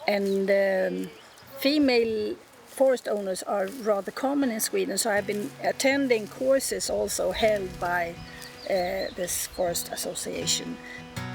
And female forest owners are rather common in Sweden, so I've been attending courses also held by this forest association.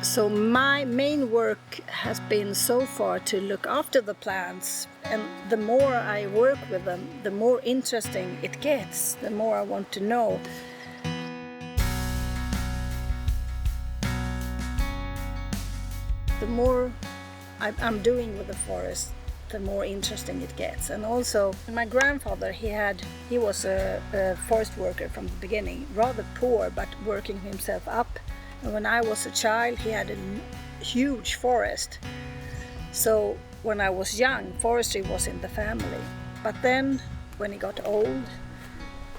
So my main work has been so far to look after the plants, and the more I work with them, the more interesting it gets, the more I want to know. The more I'm doing with the forest, the more interesting it gets. And also my grandfather, he was a forest worker from the beginning, rather poor but working himself up. And when I was a child, he had a huge forest. So when I was young, forestry was in the family. But then when he got old,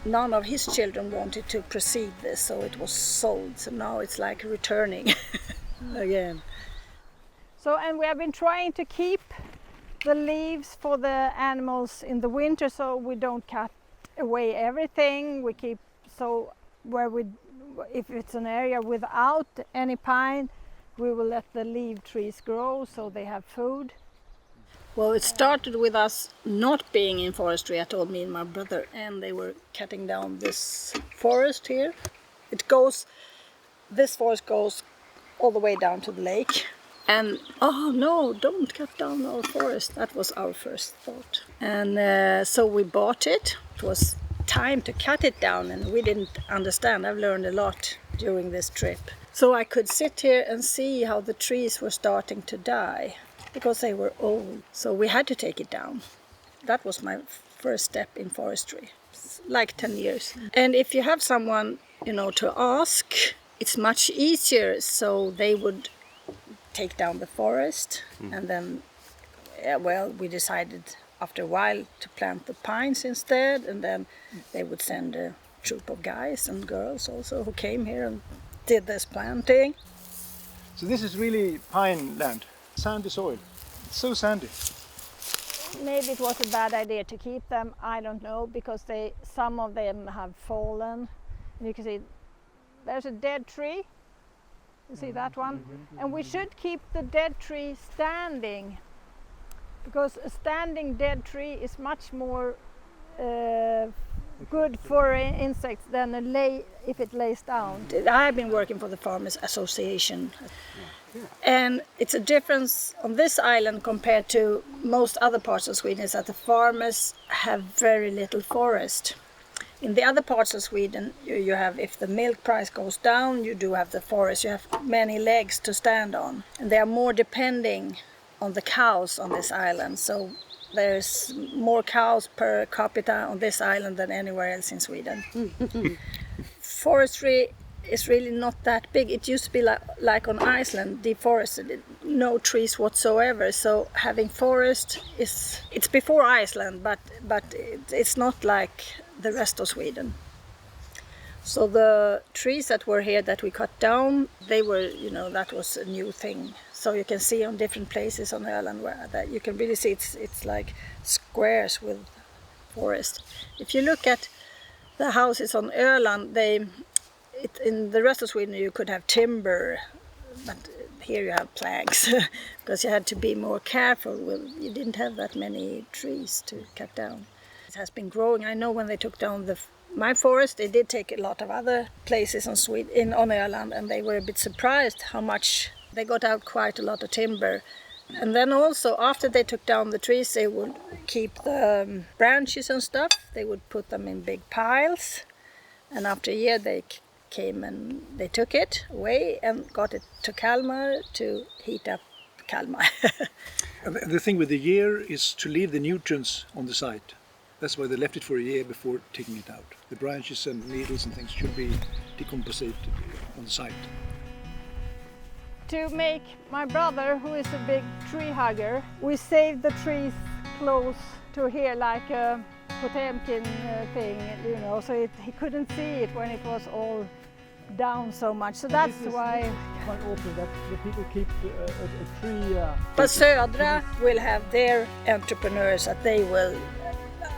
none of his children wanted to proceed this, so it was sold. So now it's like returning again. So, and we have been trying to keep the leaves for the animals in the winter, so we don't cut away everything. We keep, so if it's an area without any pine, we will let the leaf trees grow so they have food. Well, it started with us not being in forestry at all, me and my brother, and they were cutting down this forest here. This forest goes all the way down to the lake. And, oh no, don't cut down our forest. That was our first thought. And so we bought it. It was time to cut it down, and we didn't understand. I've learned a lot during this trip. So I could sit here and see how the trees were starting to die because they were old. So we had to take it down. That was my first step in forestry, like 10 years. And if you have someone, to ask, it's much easier. So they would take down the forest, and then we decided after a while to plant the pines instead, and then they would send a troop of guys and girls also who came here and did this planting. So this is really pine land, sandy soil. It's so sandy. Maybe it was a bad idea to keep them, I don't know, because some of them have fallen. And you can see there's a dead tree. You see that one? And we should keep the dead tree standing, because a standing dead tree is much more good for insects than if it lays down. I've been working for the Farmers Association, and it's a difference on this island compared to most other parts of Sweden is that the farmers have very little forest. In the other parts of Sweden, you have, if the milk price goes down, you do have the forest. You have many legs to stand on. And they are more depending on the cows on this island. So there's more cows per capita on this island than anywhere else in Sweden. Forestry is really not that big. It used to be like on Iceland, deforested, no trees whatsoever. So having forest it's before Iceland, but it's not like the rest of Sweden. So the trees that were here that we cut down, they were, that was a new thing. So you can see on different places on Öland where that you can really see it's like squares with forest. If you look at the houses on Öland, in the rest of Sweden you could have timber, but here you have planks because you had to be more careful. You didn't have that many trees to cut down. It has been growing. I know when they took down my forest, they did take a lot of other places on Öland, and they were a bit surprised how much they got out, quite a lot of timber. And then also after they took down the trees, they would keep the branches and stuff. They would put them in big piles, and after a year they came and they took it away and got it to Kalmar to heat up Kalmar. The thing with the year is to leave the nutrients on the site. That's why they left it for a year before taking it out. The branches and needles and things should be decomposed on the site. To make my brother, who is a big tree hugger, we saved the trees close to here like a Potemkin thing, so he couldn't see it when it was all down so much. So that's why. Quite often that the people keep a tree. But Södra will have their entrepreneurs that they will.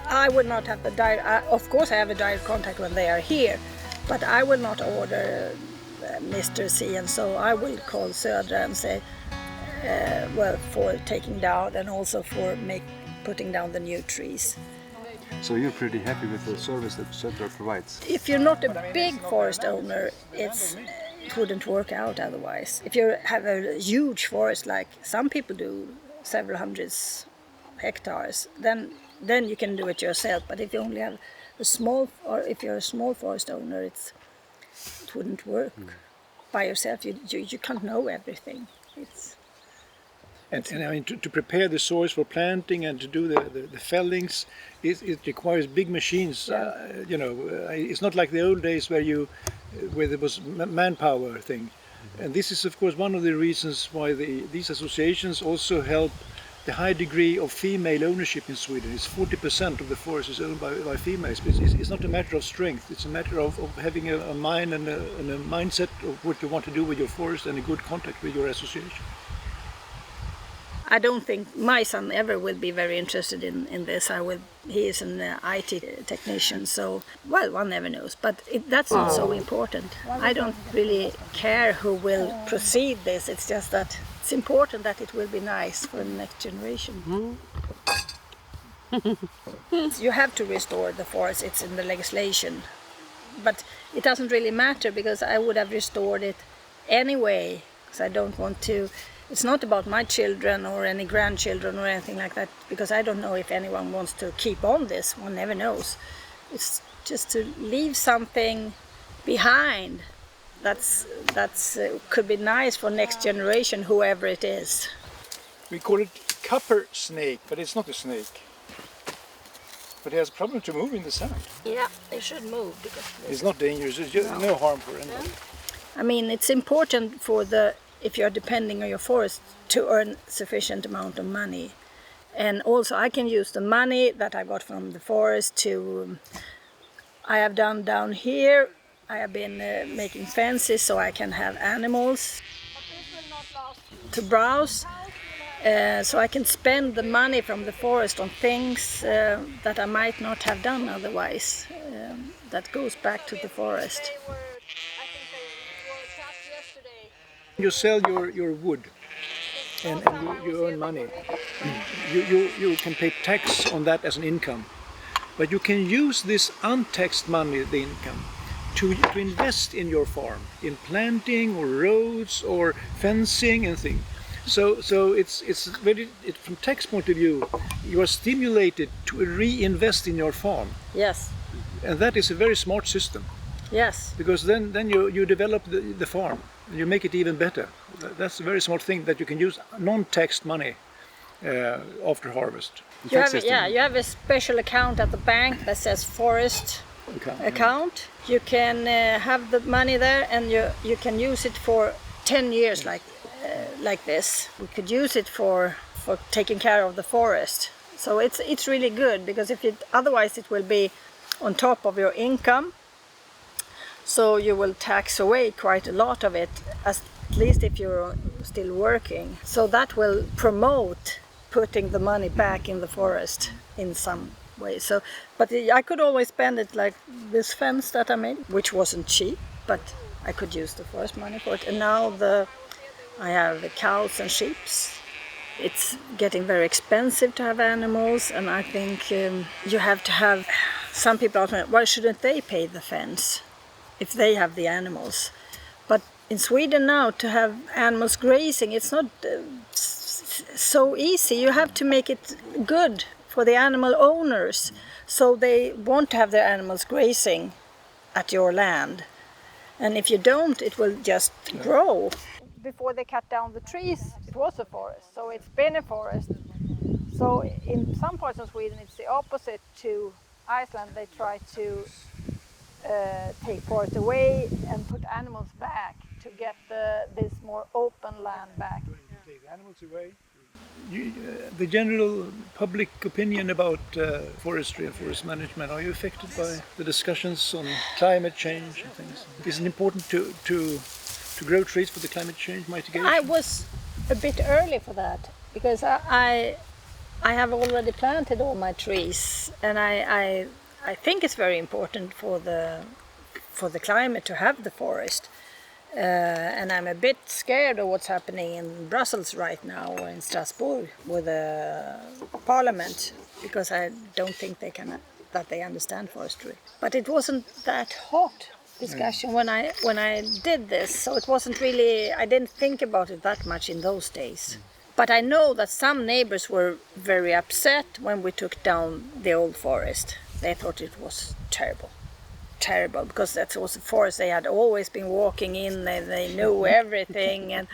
I will not have the direct. Of course, I have a direct contact when they are here, but I will not order Mr. C, and so I will call Södra and say, well, for taking down and also for putting down the new trees. So you're pretty happy with the service that Shelter provides? If you're not a big forest owner, it wouldn't work out otherwise. If you have a huge forest, like some people do, several hundreds hectares, then you can do it yourself. But if you only have a small, or if you're a small forest owner, it wouldn't work by yourself. You can't know everything. And I mean, to prepare the soils for planting and to do the fellings, it requires big machines. You know, it's not like the old days where there was manpower thing. And this is, of course, one of the reasons why these associations also help the high degree of female ownership in Sweden. It's 40% of the forest is owned by females. It's not a matter of strength. It's a matter of having a mind and a mindset of what you want to do with your forest and a good contact with your association. I don't think my son ever will be very interested in this. He is an IT technician, so, well, one never knows. But that's not so important. I don't really care who will proceed this. It's just that it's important that it will be nice for the next generation. You have to restore the forest. It's in the legislation. But it doesn't really matter because I would have restored it anyway. Because I don't want to... It's not about my children or any grandchildren or anything like that, because I don't know if anyone wants to keep on this. One never knows. It's just to leave something behind that's could be nice for next generation, whoever it is. We call it copper snake, but it's not a snake. But it has a problem to move in the sand. Yeah, it should move because it's not dangerous. It's just no harm for anybody. I mean, it's important for if you're depending on your forest to earn sufficient amount of money. And also I can use the money that I got from the forest to... I have done down here, I have been making fences so I can have animals to browse. So I can spend the money from the forest on things that I might not have done otherwise. That goes back to the forest. You sell your wood and you earn money. You can pay tax on that as an income. But you can use this untaxed money, the income, to invest in your farm, in planting or roads or fencing and things. So it's very, from tax point of view, you are stimulated to reinvest in your farm. Yes. And that is a very smart system. Yes. Because then you develop the farm. You make it even better. That's a very smart thing that you can use non-taxed money after harvest. You have a special account at the bank that says forest account. You can have the money there and you can use it for 10 years like this. We could use it for taking care of the forest. So it's really good because otherwise it will be on top of your income. So you will tax away quite a lot of it, at least if you're still working. So that will promote putting the money back in the forest in some way. So, but I could always spend it like this fence that I made, which wasn't cheap, but I could use the forest money for it. And now I have the cows and sheep. It's getting very expensive to have animals, and I think you have to have... Some people ask me, why shouldn't they pay the fence if they have the animals? But in Sweden now, to have animals grazing, it's not so easy. You have to make it good for the animal owners, so they want to have their animals grazing at your land. And if you don't, it will just grow. Before they cut down the trees, it was a forest, so it's been a forest. So in some parts of Sweden, it's the opposite to Iceland. They try to take forest away and put animals back to get this more open land back. Take animals away. The general public opinion about forestry and forest management, are you affected by the discussions on climate change and things? Is it important to grow trees for the climate change mitigation? I was a bit early for that because I have already planted all my trees, and I think it's very important for the climate to have the forest. And I'm a bit scared of what's happening in Brussels right now, or in Strasbourg, with the parliament, because I don't think that they understand forestry. But it wasn't that hot discussion when I did this, so it wasn't really. I didn't think about it that much in those days. But I know that some neighbors were very upset when we took down the old forest. They thought it was terrible, because that was a forest they had always been walking in, and they knew everything, and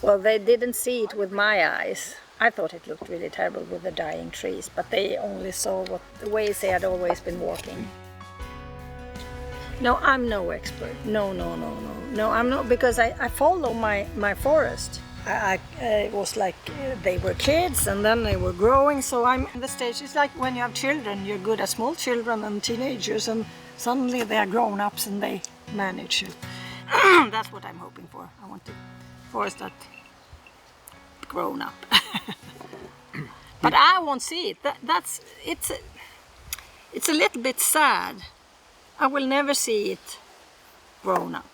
well, they didn't see it with my eyes. I thought it looked really terrible with the dying trees, but they only saw the ways they had always been walking. No, I'm no expert. No, I'm not, because I follow my forest. It was like they were kids and then they were growing, so I'm in the stage. It's like when you have children, you're good at small children and teenagers, and suddenly they are grown-ups and they manage it. That's what I'm hoping for. I want the forest that grown up. But I won't see it. It's a little bit sad. I will never see it grown up.